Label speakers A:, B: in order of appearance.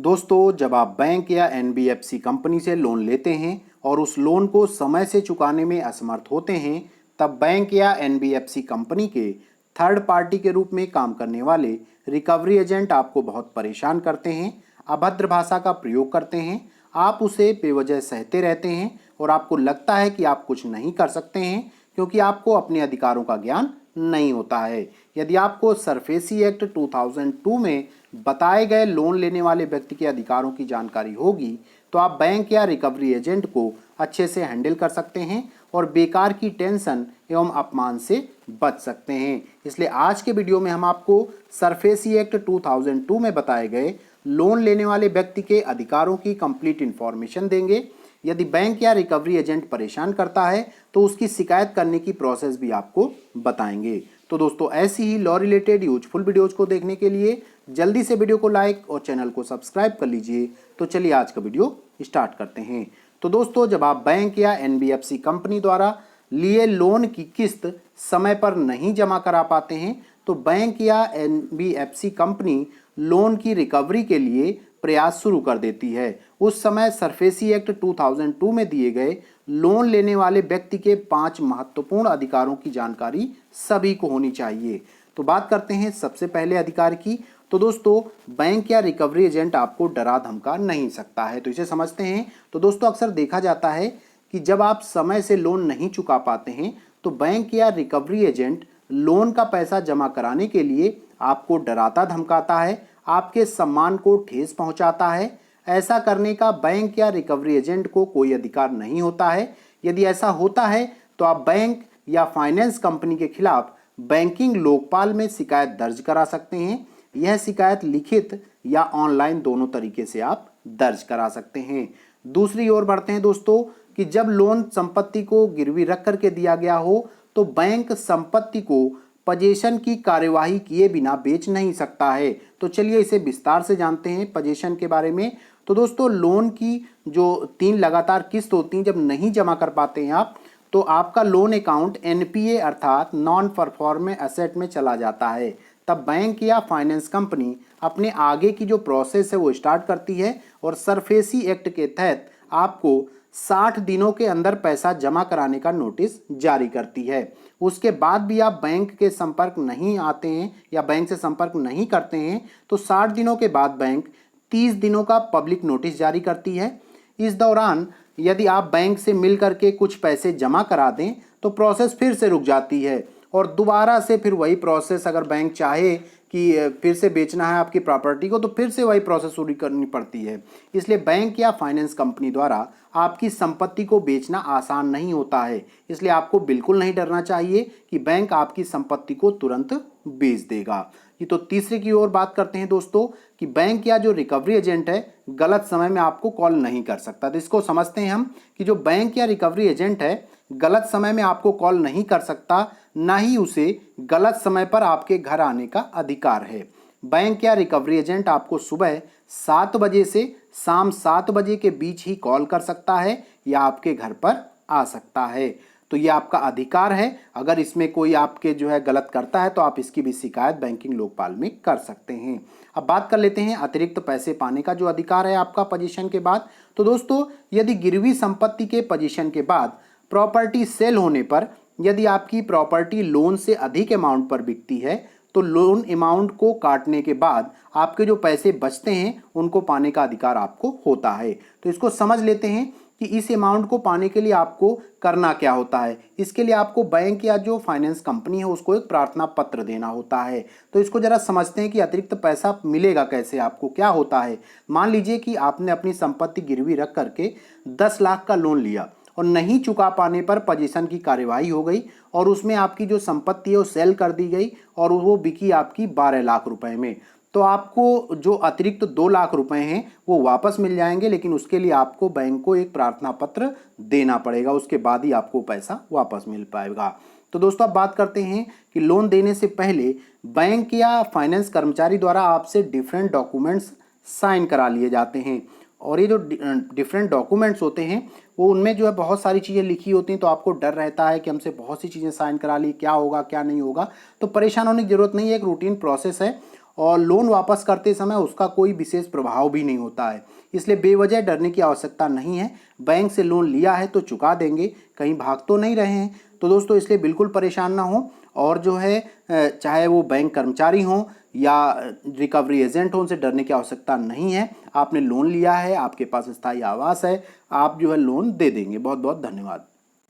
A: दोस्तों, जब आप बैंक या एनबीएफसी कंपनी से लोन लेते हैं और उस लोन को समय से चुकाने में असमर्थ होते हैं, तब बैंक या एनबीएफसी कंपनी के थर्ड पार्टी के रूप में काम करने वाले रिकवरी एजेंट आपको बहुत परेशान करते हैं, अभद्र भाषा का प्रयोग करते हैं, आप उसे बेवजह सहते रहते हैं और आपको लगता है कि आप कुछ नहीं कर सकते हैं क्योंकि आपको अपने अधिकारों का ज्ञान नहीं होता है। यदि आपको सरफेसी एक्ट 2002 में बताए गए लोन लेने वाले व्यक्ति के अधिकारों की जानकारी होगी तो आप बैंक या रिकवरी एजेंट को अच्छे से हैंडल कर सकते हैं और बेकार की टेंशन एवं अपमान से बच सकते हैं। इसलिए आज के वीडियो में हम आपको सरफेसी एक्ट 2002 में बताए गए लोन लेने वाले व्यक्ति के अधिकारों की कंप्लीट इन्फॉर्मेशन देंगे। यदि बैंक या रिकवरी एजेंट परेशान करता है तो उसकी शिकायत करने की प्रोसेस भी आपको बताएंगे। तो दोस्तों, ऐसी ही लॉ रिलेटेड यूजफुल वीडियोज को देखने के लिए जल्दी से वीडियो को लाइक और चैनल को सब्सक्राइब कर लीजिए। तो चलिए आज का वीडियो स्टार्ट करते हैं। तो दोस्तों, जब आप बैंक या एनबीएफसी कंपनी द्वारा लिए लोन की किस्त समय पर नहीं जमा करा पाते हैं तो बैंक या एनबीएफसी कंपनी लोन की रिकवरी के लिए प्रयास शुरू कर देती है। उस समय सरफेसी एक्ट 2002 में दिए गए लोन लेने वाले व्यक्ति के 5 महत्वपूर्ण अधिकारों की जानकारी सभी को होनी चाहिए। तो बात करते हैं सबसे पहले अधिकार की। तो दोस्तों, बैंक या रिकवरी एजेंट आपको डरा धमका नहीं सकता है, तो इसे समझते हैं। तो दोस्तों, अक्सर देखा जाता है कि जब आप समय से लोन नहीं चुका पाते हैं तो बैंक या रिकवरी एजेंट लोन का पैसा जमा कराने के लिए आपको डराता धमकाता है, आपके सम्मान को ठेस पहुंचाता है। ऐसा करने का बैंक या रिकवरी एजेंट को कोई अधिकार नहीं होता है। यदि ऐसा होता है तो आप बैंक या फाइनेंस कंपनी के खिलाफ बैंकिंग लोकपाल में शिकायत दर्ज करा सकते हैं। यह शिकायत लिखित या ऑनलाइन दोनों तरीके से आप दर्ज करा सकते हैं। दूसरी ओर बढ़ते हैं दोस्तों कि जब लोन संपत्ति को गिरवी रख करके दिया गया हो तो बैंक संपत्ति को पजेशन की कार्यवाही किए बिना बेच नहीं सकता है। तो चलिए इसे विस्तार से जानते हैं पजेशन के बारे में। तो दोस्तों, लोन की जो 3 लगातार किस्त होती हैं, जब नहीं जमा कर पाते हैं आप तो आपका लोन अकाउंट एनपीए अर्थात नॉन परफॉर्मिंग एसेट में चला जाता है। तब बैंक या फाइनेंस कंपनी अपने आगे की जो प्रोसेस है वो स्टार्ट करती है और सरफेसी एक्ट के तहत आपको 60 दिनों के अंदर पैसा जमा कराने का नोटिस जारी करती है। उसके बाद भी आप बैंक के संपर्क नहीं आते हैं या बैंक से संपर्क नहीं करते हैं तो 60 दिनों के बाद बैंक 30 दिनों का पब्लिक नोटिस जारी करती है। इस दौरान यदि आप बैंक से मिल करके कुछ पैसे जमा करा दें तो प्रोसेस फिर से रुक जाती है और दोबारा से फिर वही प्रोसेस, अगर बैंक चाहे कि फिर से बेचना है आपकी प्रॉपर्टी को तो फिर से वही प्रोसेस शुरू करनी पड़ती है। इसलिए बैंक या फाइनेंस कंपनी द्वारा आपकी संपत्ति को बेचना आसान नहीं होता है। इसलिए आपको बिल्कुल नहीं डरना चाहिए कि बैंक आपकी संपत्ति को तुरंत बेच देगा। ये तो तीसरे की ओर बात करते हैं दोस्तों कि बैंक या जो रिकवरी एजेंट है गलत समय में आपको कॉल नहीं कर सकता। तो इसको समझते हैं हम कि जो बैंक या रिकवरी एजेंट है गलत समय में आपको कॉल नहीं कर सकता, ना ही उसे गलत समय पर आपके घर आने का अधिकार है। बैंक या रिकवरी एजेंट आपको सुबह 7 बजे से शाम 7 बजे के बीच ही कॉल कर सकता है या आपके घर पर आ सकता है। तो ये आपका अधिकार है। अगर इसमें कोई आपके जो है गलत करता है तो आप इसकी भी शिकायत बैंकिंग लोकपाल में कर सकते हैं। अब बात कर लेते हैं अतिरिक्त पैसे पाने का जो अधिकार है आपका पोजीशन के बाद। तो दोस्तों, यदि गिरवी संपत्ति के पोजीशन के बाद प्रॉपर्टी सेल होने पर यदि आपकी प्रॉपर्टी लोन से अधिक अमाउंट पर बिकती है तो लोन अमाउंट को काटने के बाद आपके जो पैसे बचते हैं उनको पाने का अधिकार आपको होता है। तो इसको समझ लेते हैं कि इस अमाउंट को पाने के लिए आपको करना क्या होता है। इसके लिए आपको बैंक या जो फाइनेंस कंपनी है उसको एक प्रार्थना पत्र देना होता है। तो इसको जरा समझते हैं कि अतिरिक्त पैसा मिलेगा कैसे, आपको क्या होता है। मान लीजिए कि आपने अपनी संपत्ति गिरवी रख करके 10 लाख का लोन लिया और नहीं चुका पाने पर पोजीशन की कार्यवाही हो गई और उसमें आपकी जो संपत्ति है वो सेल कर दी गई और वो बिकी आपकी 12 लाख रुपए में। तो आपको जो अतिरिक्त 2 लाख रुपए हैं वो वापस मिल जाएंगे, लेकिन उसके लिए आपको बैंक को एक प्रार्थना पत्र देना पड़ेगा। उसके बाद ही आपको पैसा वापस मिल पाएगा। तो दोस्तों, अब बात करते हैं कि लोन देने से पहले बैंक या फाइनेंस कर्मचारी द्वारा आपसे डिफरेंट डॉक्यूमेंट्स साइन करा लिए जाते हैं और ये जो डिफरेंट डॉक्यूमेंट्स होते हैं वो उनमें जो है बहुत सारी चीज़ें लिखी होती हैं। तो आपको डर रहता है कि हमसे बहुत सी चीज़ें साइन करा ली, क्या होगा क्या नहीं होगा। तो परेशान होने की ज़रूरत नहीं है, एक रूटीन प्रोसेस है। और लोन वापस करते समय उसका कोई विशेष प्रभाव भी नहीं होता है। इसलिए बेवजह डरने की आवश्यकता नहीं है। बैंक से लोन लिया है तो चुका देंगे, कहीं भाग तो नहीं रहे हैं। तो दोस्तों इसलिए बिल्कुल परेशान ना हो, और जो है चाहे वो बैंक कर्मचारी हों या रिकवरी एजेंट हों, उनसे डरने की आवश्यकता नहीं है। आपने लोन लिया है, आपके पास स्थायी आवास है, आप जो है लोन दे देंगे। बहुत बहुत धन्यवाद।